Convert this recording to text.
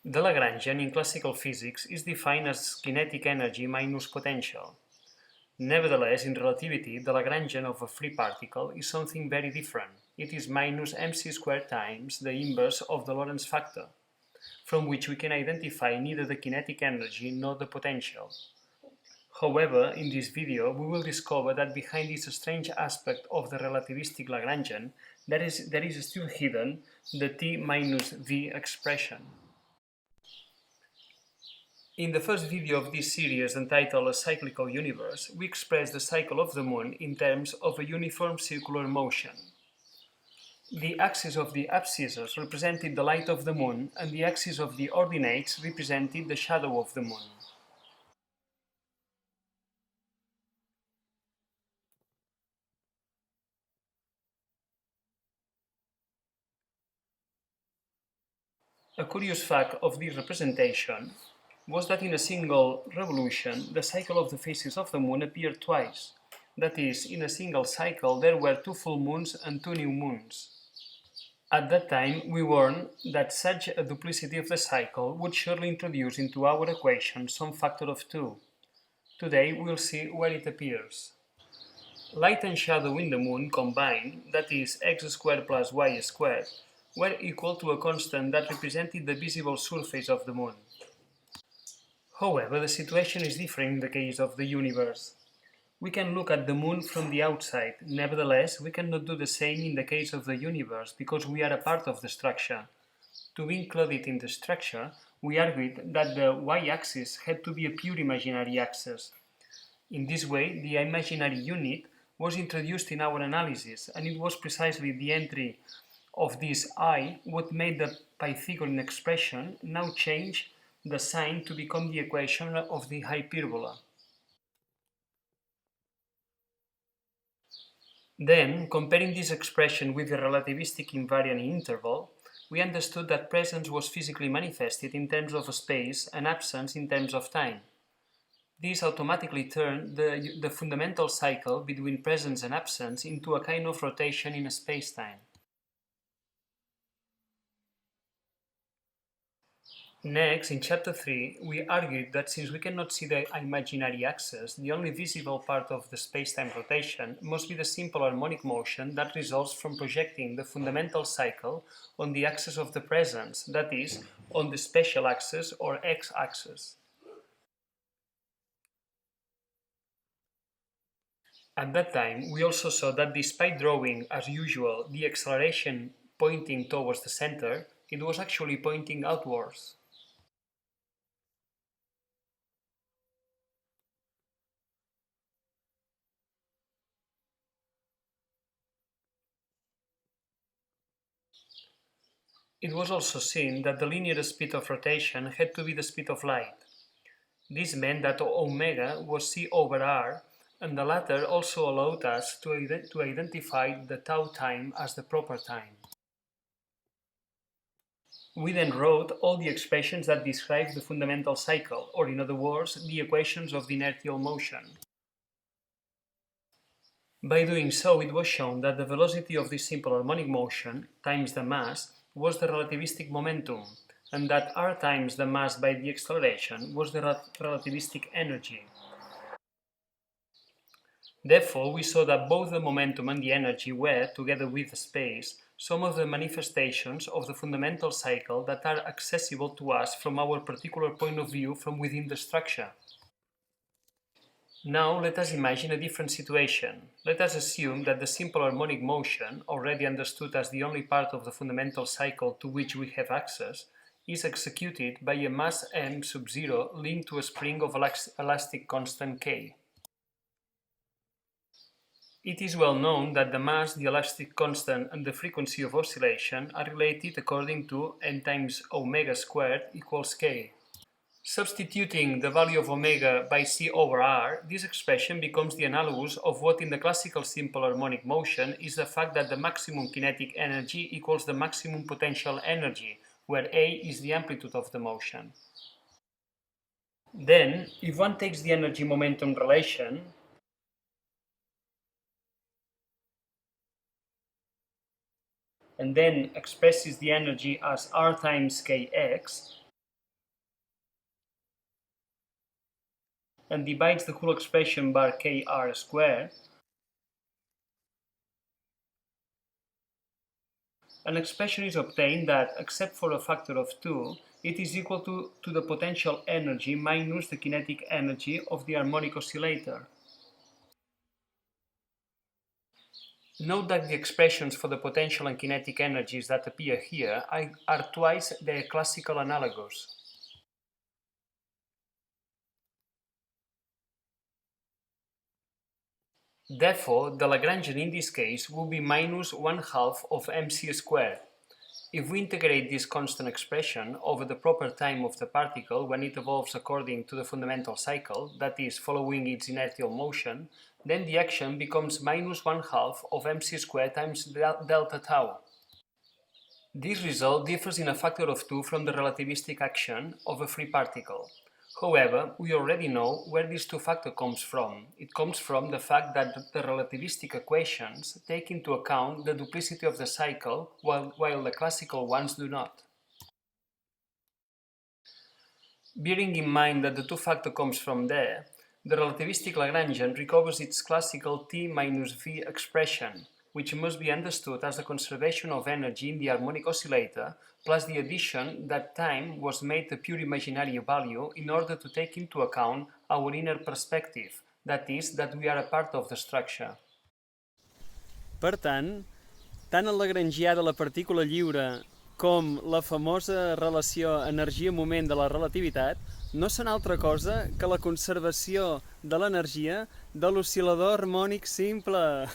The Lagrangian in classical physics is defined as kinetic energy minus potential. Nevertheless, in relativity, the Lagrangian of a free particle is something very different. It is minus mc squared times the inverse of the Lorentz factor, from which we can identify neither the kinetic energy nor the potential. However, in this video, we will discover that behind this strange aspect of the relativistic Lagrangian, there is still hidden the T minus V expression. In the first video of this series entitled A Cyclical Universe, we express the cycle of the Moon in terms of a uniform circular motion. The axis of the abscissors represented the light of the Moon, and the axis of the ordinates represented the shadow of the Moon. A curious fact of this representation was that in a single revolution, the cycle of the phases of the Moon appeared twice. That is, in a single cycle there were 2 full moons and 2 new moons. At that time, we warned that such a duplicity of the cycle would surely introduce into our equation some factor of 2. Today, we'll see where it appears. Light and shadow in the Moon combined, that is, x squared plus y squared, were equal to a constant that represented the visible surface of the Moon. However, the situation is different in the case of the universe. We can look at the Moon from the outside. Nevertheless, we cannot do the same in the case of the universe because we are a part of the structure. To be included in the structure, we argued that the y-axis had to be a pure imaginary axis. In this way, the imaginary unit was introduced in our analysis, and it was precisely the entry of this I what made the Pythagorean expression now change the sign to become the equation of the hyperbola. Then, comparing this expression with the relativistic invariant interval, we understood that presence was physically manifested in terms of space and absence in terms of time. This automatically turned the fundamental cycle between presence and absence into a kind of rotation in space-time. Next, in Chapter 3, we argued that since we cannot see the imaginary axis, the only visible part of the spacetime rotation must be the simple harmonic motion that results from projecting the fundamental cycle on the axis of the presence, that is, on the spatial axis or x-axis. At that time, we also saw that despite drawing, as usual, the acceleration pointing towards the center, it was actually pointing outwards. It was also seen that the linear speed of rotation had to be the speed of light. This meant that omega was c over r, and the latter also allowed us to identify the tau time as the proper time. We then wrote all the expressions that describe the fundamental cycle, or in other words, the equations of the inertial motion. By doing so, it was shown that the velocity of this simple harmonic motion times the mass was the relativistic momentum, and that r times the mass by the acceleration was the relativistic energy. Therefore, we saw that both the momentum and the energy were, together with the space, some of the manifestations of the fundamental cycle that are accessible to us from our particular point of view from within the structure. Now let us imagine a different situation. Let us assume that the simple harmonic motion, already understood as the only part of the fundamental cycle to which we have access, is executed by a mass m sub 0 linked to a spring of elastic constant k. It is well known that the mass, the elastic constant, and the frequency of oscillation are related according to n times omega squared equals k. Substituting the value of omega by c over r, this expression becomes the analogous of what in the classical simple harmonic motion is the fact that the maximum kinetic energy equals the maximum potential energy, where a is the amplitude of the motion. Then, if one takes the energy-momentum relation, and then expresses the energy as r times kx, and divides the whole expression by kr squared, an expression is obtained that, except for a factor of 2, it is equal to the potential energy minus the kinetic energy of the harmonic oscillator. Note that the expressions for the potential and kinetic energies that appear here are twice their classical analogous. Therefore, the Lagrangian in this case will be minus 1/2 of mc squared. If we integrate this constant expression over the proper time of the particle when it evolves according to the fundamental cycle, that is, following its inertial motion, then the action becomes minus 1/2 of mc squared times delta tau. This result differs in a factor of 2 from the relativistic action of a free particle. However, we already know where this two-factor comes from. It comes from the fact that the relativistic equations take into account the duplicity of the cycle, while the classical ones do not. Bearing in mind that the two-factor comes from there, the relativistic Lagrangian recovers its classical T minus V expression, which must be understood as the conservation of energy in the harmonic oscillator, plus the addition that time was made a pure imaginary value in order to take into account our inner perspective, that is, that we are a part of the structure. Per tant el lagrangià de la partícula lliure com la famosa relació energia-moment de la relativitat no són altra cosa que la conservació de l'energia de l'oscil·lador harmònic simple.